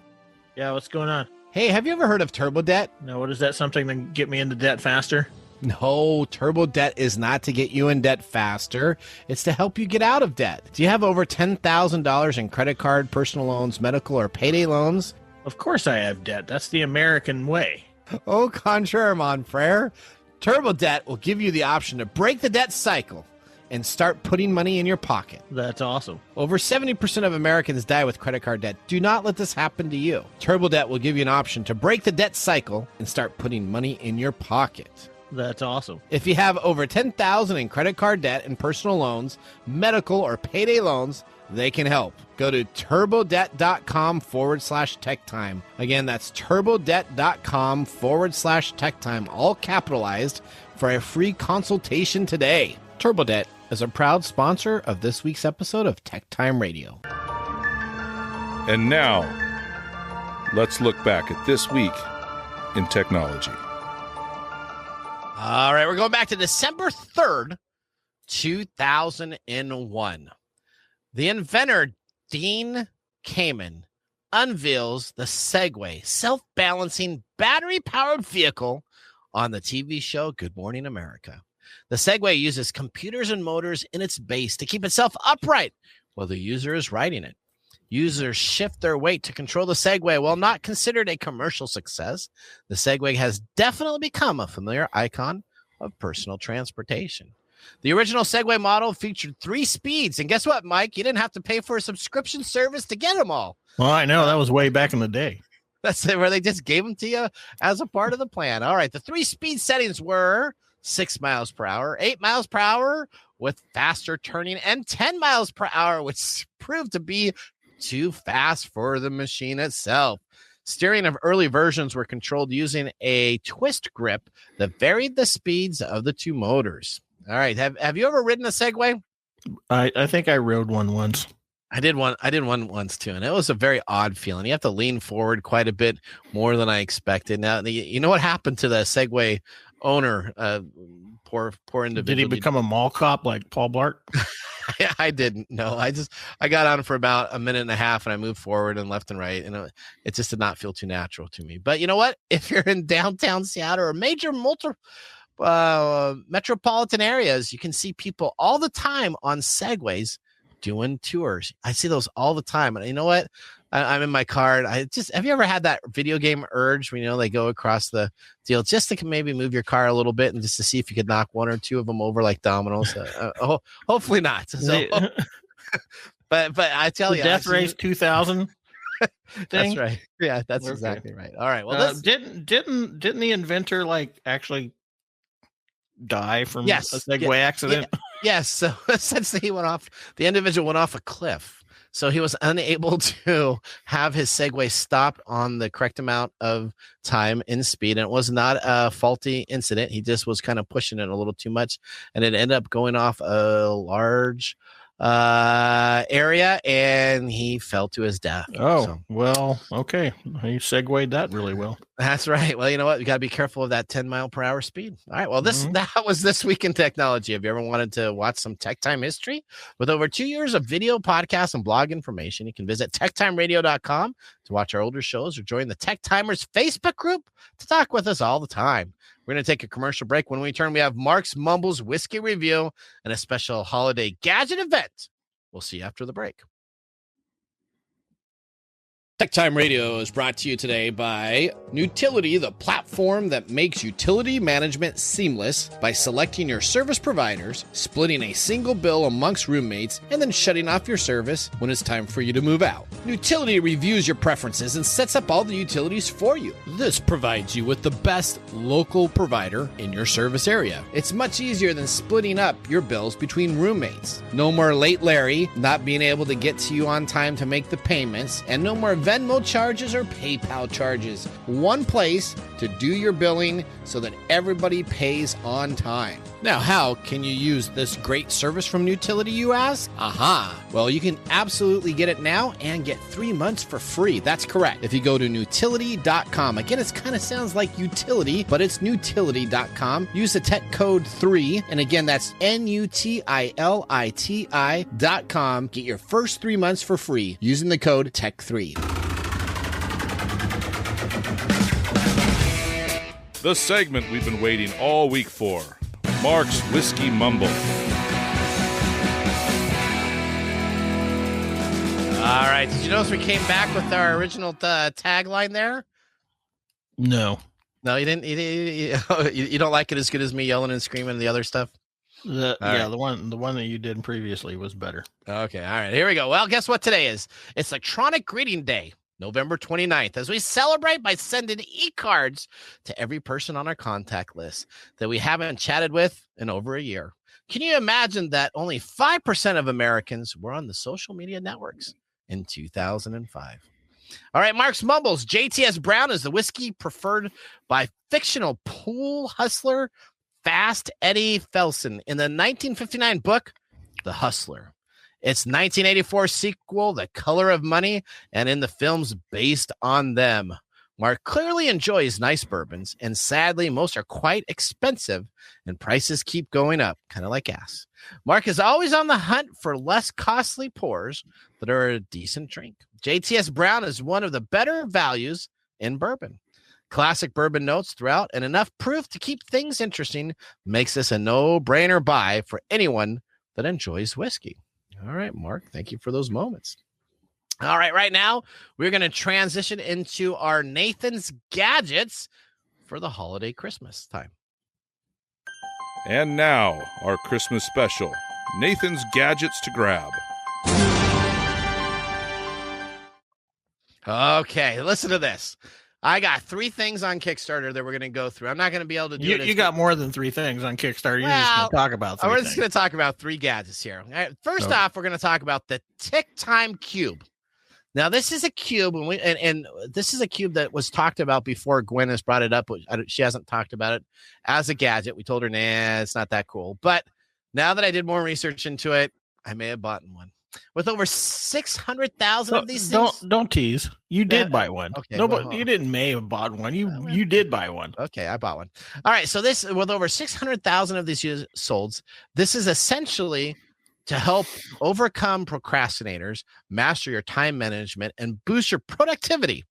Yeah, what's going on? Hey, have you ever heard of Turbo Debt? No, what is that, something to get me into debt faster? No, Turbo Debt is not to get you in debt faster. It's to help you get out of debt. Do you have over $10,000 in credit card, personal loans, medical, or payday loans? Of course I have debt. That's the American way. Au contraire, mon frere. Turbo Debt will give you the option to break the debt cycle and start putting money in your pocket. That's awesome. Over 70% of Americans die with credit card debt. Do not let this happen to you. Turbo Debt will give you an option to break the debt cycle and start putting money in your pocket. That's awesome. If you have over $10,000 in credit card debt and personal loans, medical, or payday loans, they can help. Go to turbodebt.com/techtime. Again, that's turbodebt.com/techtime, all capitalized, for a free consultation today. Turbo Debt is a proud sponsor of this week's episode of Tech Time Radio. And now, let's look back at this week in technology. All right, we're going back to December 3rd, 2001. The inventor Dean Kamen unveils the Segway self-balancing battery-powered vehicle on the TV show Good Morning America. The Segway uses computers and motors in its base to keep itself upright while the user is riding it. Users shift their weight to control the Segway. While not considered a commercial success, the Segway has definitely become a familiar icon of personal transportation. The original Segway model featured 3 speeds. And guess what, Mike? You didn't have to pay for a subscription service to get them all. Well, I know. That was way back in the day. That's where they just gave them to you as a part of the plan. All right. The 3 speed settings were 6 miles per hour, 8 miles per hour with faster turning, and 10 miles per hour, which proved to be too fast for the machine itself. Steering of early versions were controlled using a twist grip that varied the speeds of the 2 motors. All right. Have you ever ridden a Segway? I think I rode one once. I did one once too, and it was a very odd feeling. You have to lean forward quite a bit more than I expected. Now, you know what happened to the Segway owner? Poor individual. Did he become a mall cop like Paul Blart? I didn't know. I got on for about a minute and a half, and I moved forward and left and right, and it just did not feel too natural to me. But you know what? If you're in downtown Seattle or major metropolitan areas, you can see people all the time on Segways doing tours. I see those all the time. And you know what? I'm in my car. Have you ever had that video game urge when, they go across the deal just to maybe move your car a little bit and just to see if you could knock 1 or 2 of them over like dominoes? Hopefully not. So, but I tell you, Death Race 2000 thing. That's right. Yeah, that's exactly right. All right. Well, didn't the inventor actually die from a Segway accident? Yes. So essentially the individual went off a cliff. So he was unable to have his Segway stopped on the correct amount of time in speed. And it was not a faulty incident. He just was kind of pushing it a little too much. And it ended up going off a large area, and he fell to his death. Well, okay. He segued that really well. That's right. Well, you know what? You got to be careful of that 10 mile per hour speed. All right. Well, that was This Week in Technology. Have you ever wanted to watch some tech time history? With over 2 years of video, podcast, and blog information, you can visit techtimeradio.com to watch our older shows or join the Tech Timers Facebook group to talk with us all the time. We're going to take a commercial break. When we return, we have Marc's Mumble's Whiskey Review and a special holiday gadget event. We'll see you after the break. Tech Time Radio is brought to you today by Nutility, the platform that makes utility management seamless by selecting your service providers, splitting a single bill amongst roommates, and then shutting off your service when it's time for you to move out. Nutility reviews your preferences and sets up all the utilities for you. This provides you with the best local provider in your service area. It's much easier than splitting up your bills between roommates. No more late Larry not being able to get to you on time to make the payments, and no more Venmo charges or PayPal charges. One place to do your billing so that everybody pays on time. Now, how can you use this great service from Nutility, you ask? Aha! Well, you can absolutely get it now and get 3 months for free. That's correct. If you go to Nutility.com, again, it kind of sounds like utility, but it's Nutility.com. Use the tech code 3, and again, that's NUTILITI.com. Get your first 3 months for free using the code TECH3. The segment we've been waiting all week for. Marc's Whiskey Mumble. All right. Did you notice we came back with our original tagline there? No. No, you didn't. You don't like it as good as me yelling and screaming and the other stuff? The one that you did previously was better. Okay. All right. Here we go. Well, guess what today is? It's Electronic Greeting Day, November 29th, as we celebrate by sending e-cards to every person on our contact list that we haven't chatted with in over a year. Can you imagine that only 5% of Americans were on the social media networks in 2005? All right, Marc's Mumbles. J.T.S. Brown is the whiskey preferred by fictional pool hustler Fast Eddie Felsen in the 1959 book, The Hustler. Its 1984 sequel, The Color of Money, and in the films based on them. Marc clearly enjoys nice bourbons, and sadly, most are quite expensive, and prices keep going up, kind of like gas. Marc is always on the hunt for less costly pours that are a decent drink. J.T.S. Brown is one of the better values in bourbon. Classic bourbon notes throughout and enough proof to keep things interesting makes this a no-brainer buy for anyone that enjoys whiskey. All right, Marc, thank you for those moments. All right, right now, we're going to transition into our Nathan's Gadgets for the holiday Christmas time. And now, our Christmas special, Nathan's Gadgets to Grab. Okay, listen to this. I got 3 things on Kickstarter that we're going to go through. I'm not going to be able to do it. You got more than 3 things on Kickstarter. You're just going to talk about 3 We're things. just going to talk about 3 gadgets here. All right, first off, we're going to talk about the TechTime Cube. Now, this is a cube, and this is a cube that was talked about before. Gwen has brought it up. She hasn't talked about it as a gadget. We told her, nah, it's not that cool. But now that I did more research into it, I may have bought one. With over 600,000 of these things. Don't tease. You did buy one. Okay, no, but you didn't may have bought one. You did buy one. Okay, I bought one. All right, so this, with over 600,000 of these sold, this is essentially to help overcome procrastinators, master your time management, and boost your productivity.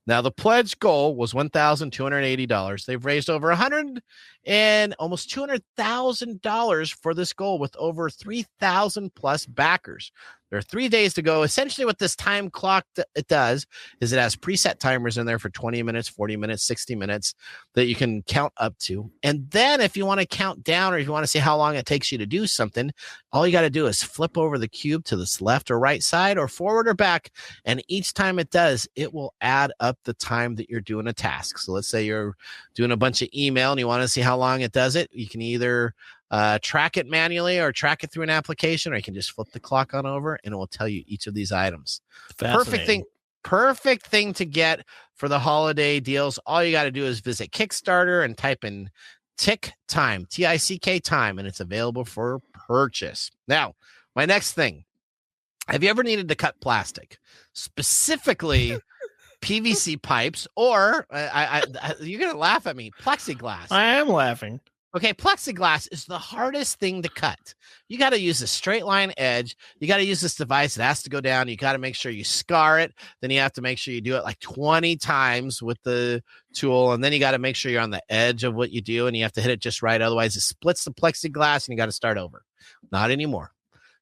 Now, the pledge goal was $1,280. They've raised over $100 and almost $200,000 for this goal with over 3,000 plus backers. There are 3 days to go. Essentially, what this time clock it does is it has preset timers in there for 20 minutes, 40 minutes, 60 minutes that you can count up to. And then if you want to count down or if you want to see how long it takes you to do something, all you got to do is flip over the cube to this left or right side or forward or back. And each time it does, it will add up the time that you're doing a task. So let's say you're doing a bunch of email and you want to see how long it does it. You can either track it manually or track it through an application, or you can just flip the clock on over and it will tell you each of these items. Perfect thing to get for the holiday deals. All you got to do is visit Kickstarter and type in TickTime, TICK time, and it's available for purchase. Now, my next thing. Have you ever needed to cut plastic, specifically PVC pipes, or you're going to laugh at me, plexiglass? I am laughing. Okay, plexiglass is the hardest thing to cut. You got to use a straight line edge. You got to use this device. It has to go down. You got to make sure you scar it. Then you have to make sure you do it like 20 times with the tool. And then you got to make sure you're on the edge of what you do, and you have to hit it just right. Otherwise, it splits the plexiglass, and you got to start over. Not anymore.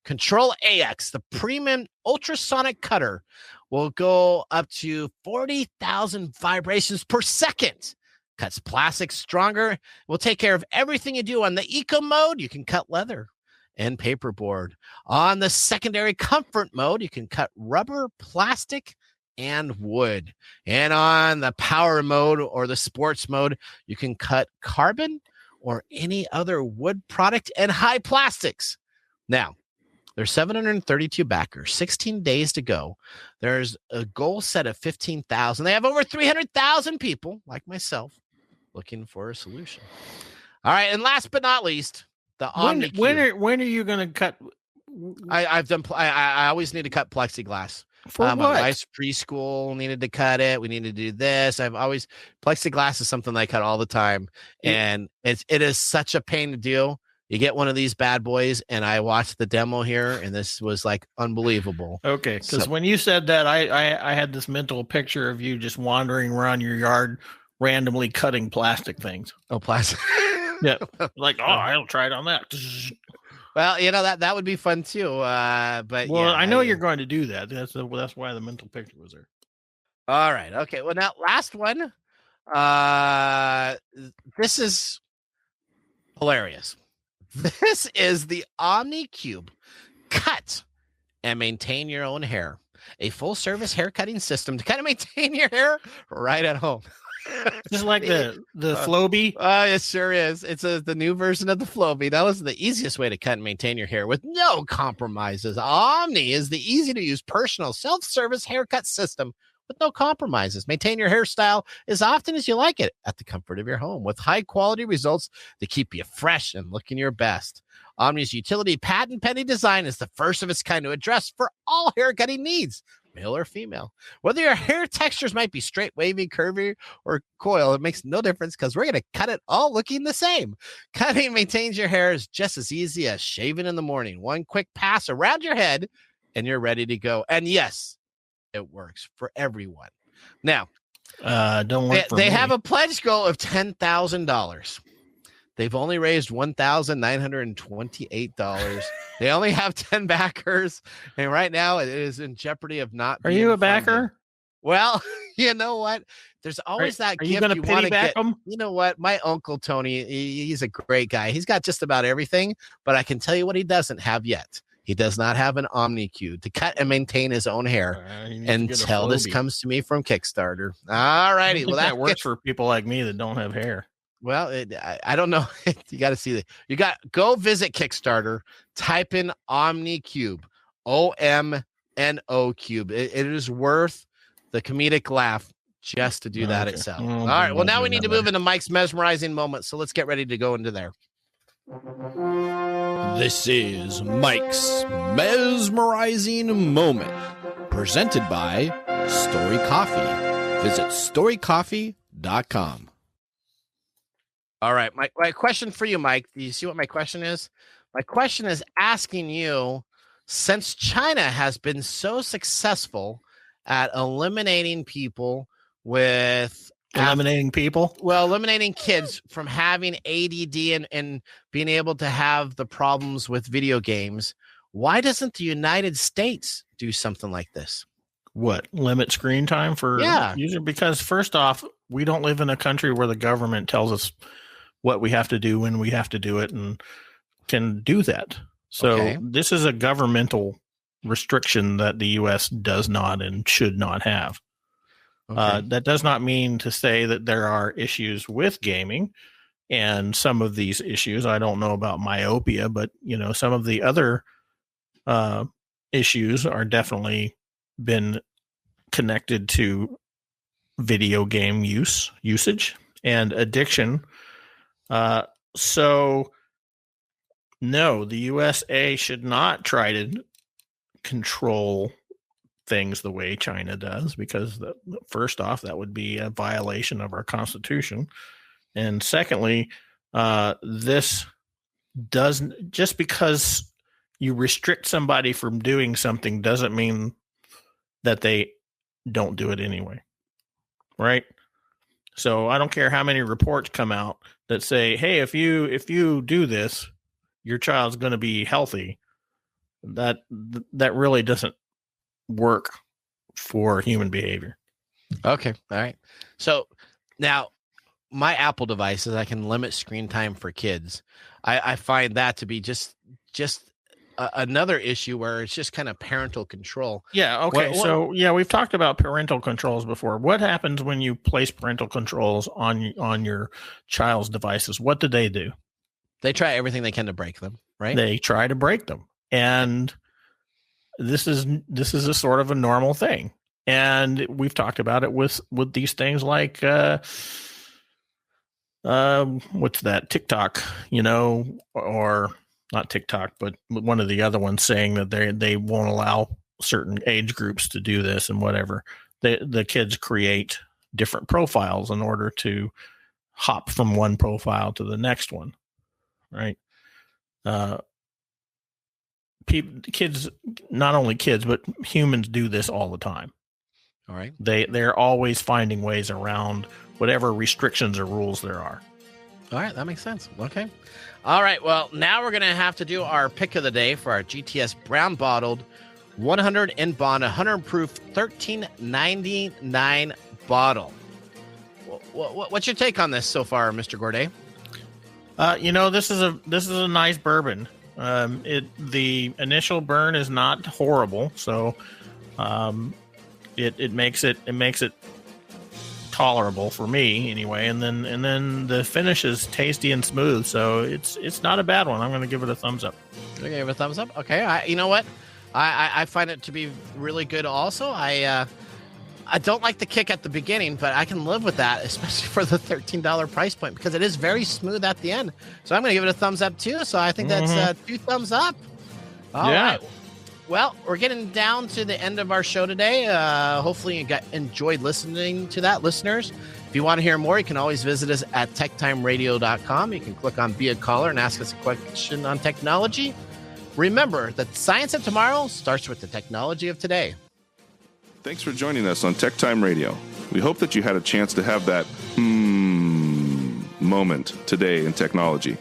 Control AX, the premium ultrasonic cutter, will go up to 40,000 vibrations per second. Cuts plastic stronger. Will take care of everything you do. On the eco mode, you can cut leather and paperboard. On the secondary comfort mode, you can cut rubber, plastic, and wood. And on the power mode or the sports mode, you can cut carbon or any other wood product and high plastics. Now, there's 732 backers, 16 days to go. There's a goal set of 15,000. They have over 300,000 people like myself looking for a solution. All right, and last but not least, the Omni. When are you going to cut? I've done. I always need to cut plexiglass. For what? My wife's preschool needed to cut it. We need to do this. Plexiglass is something I cut all the time, and it is such a pain to do. You get one of these bad boys, and I watched the demo here, and this was like unbelievable. Okay, because when you said that, I had this mental picture of you just wandering around your yard, randomly cutting plastic things. Oh, plastic! Yeah, like I'll try it on that. Well, that would be fun too. But I know you're going to do that. That's why the mental picture was there. All right. Okay. Well, now last one. This is hilarious. This is the Omni Cube. Cut and maintain your own hair. A full service hair cutting system to kind of maintain your hair right at home. Just like the Flowbee. It sure is. It's the new version of the Flowbee. That was the easiest way to cut and maintain your hair with no compromises. Omni is the easy to use personal self-service haircut system with no compromises. Maintain your hairstyle as often as you like it at the comfort of your home with high quality results to keep you fresh and looking your best. Omni's utility patent pending design is the first of its kind to address for all haircutting needs. male or female. Whether your hair textures might be straight, wavy, curvy, or coil, it makes no difference because we're going to cut it all looking the same. Cutting and maintains your hair is just as easy as shaving in the morning. One quick pass around your head and you're ready to go. And yes, it works for everyone. Now, don't work for they me. have a pledge goal of $10,000. They've only raised $1,928. They only have 10 backers, and right now it is in jeopardy of not. Are you a backer? Well, you know what? There's always that are gift you going to pity back them? You know what? My uncle Tony, he's a great guy. He's got just about everything, but I can tell you what he doesn't have yet. He does not have an OmniQ to cut and maintain his own hair until this comes to me from Kickstarter. All righty. Well, that works for people like me that don't have hair. Well, I don't know. You got to see that. Go visit Kickstarter, type in OmniCube, OMNO Cube. It is worth the comedic laugh just to do that itself. All right. Well, now we need to move into Mike's mesmerizing moment. So let's get ready to go into there. This is Mike's mesmerizing moment, presented by StoriCoffee. Visit StoriCoffee.com. All right. My question for you, Mike. Do you see what my question is? My question is asking you, since China has been so successful at eliminating people with eliminating kids from having ADD and being able to have the problems with video games, why doesn't the United States do something like this? What, limit screen time for user? Because first off, we don't live in a country where the government tells us what we have to do when we have to do it and can do that. So this is a governmental restriction that the U.S. does not and should not have. That does not mean to say that there are issues with gaming, and some of these issues, I don't know about myopia, but some of the other issues are definitely been connected to video game usage and addiction. So no, the USA should not try to control things the way China does, because first off, that would be a violation of our Constitution. And secondly, this doesn't, just because you restrict somebody from doing something doesn't mean that they don't do it anyway. Right? So I don't care how many reports come out that say, hey, if you do this, your child's going to be healthy. That really doesn't work for human behavior. Okay. All right. So now my Apple devices, I can limit screen time for kids. I find that to be just another issue where it's just kind of parental control. Yeah. Okay. So we've talked about parental controls before. What happens when you place parental controls on your child's devices? What do? They try everything they can to break them, right? They try to break them. And this is a sort of a normal thing. And we've talked about it with these things like what's that, TikTok, or not TikTok, but one of the other ones saying that they won't allow certain age groups to do this and whatever. The kids create different profiles in order to hop from one profile to the next one, right? Kids, not only kids, but humans do this all the time. All right. They're always finding ways around whatever restrictions or rules there are. All right. That makes sense. Okay. All right. Well, now we're going to have to do our pick of the day for our J.T.S. brown bottled 100 in bond, 100 proof, $13.99 bottle. What's your take on this so far, Mr. Gourdet? This is a nice bourbon. The initial burn is not horrible, so it makes it tolerable for me anyway. And then the finish is tasty and smooth, so it's not a bad one. I'm going to give it a thumbs up. You give it a thumbs up? Okay. You know what? I find it to be really good. Also, I don't like the kick at the beginning, but I can live with that, especially for the $13 price point, because it is very smooth at the end. So I'm going to give it a thumbs up too. So I think that's 2 thumbs up. All right. Well, we're getting down to the end of our show today. Hopefully you enjoyed listening to that, listeners. If you want to hear more, you can always visit us at TechTimeRadio.com. You can click on Be a Caller and ask us a question on technology. Remember that science of tomorrow starts with the technology of today. Thanks for joining us on Tech Time Radio. We hope that you had a chance to have that moment today in technology.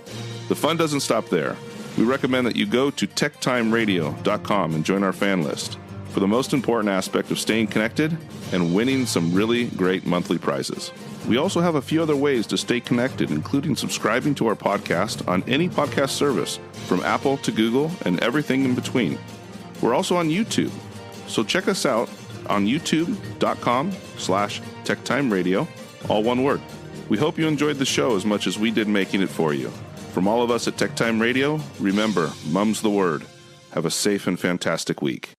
The fun doesn't stop there. We recommend that you go to TechTimeRadio.com and join our fan list for the most important aspect of staying connected and winning some really great monthly prizes. We also have a few other ways to stay connected, including subscribing to our podcast on any podcast service, from Apple to Google and everything in between. We're also on YouTube, so check us out on youtube.com/TechTimeRadio, all one word. We hope you enjoyed the show as much as we did making it for you. From all of us at Tech Time Radio, remember, mum's the word. Have a safe and fantastic week.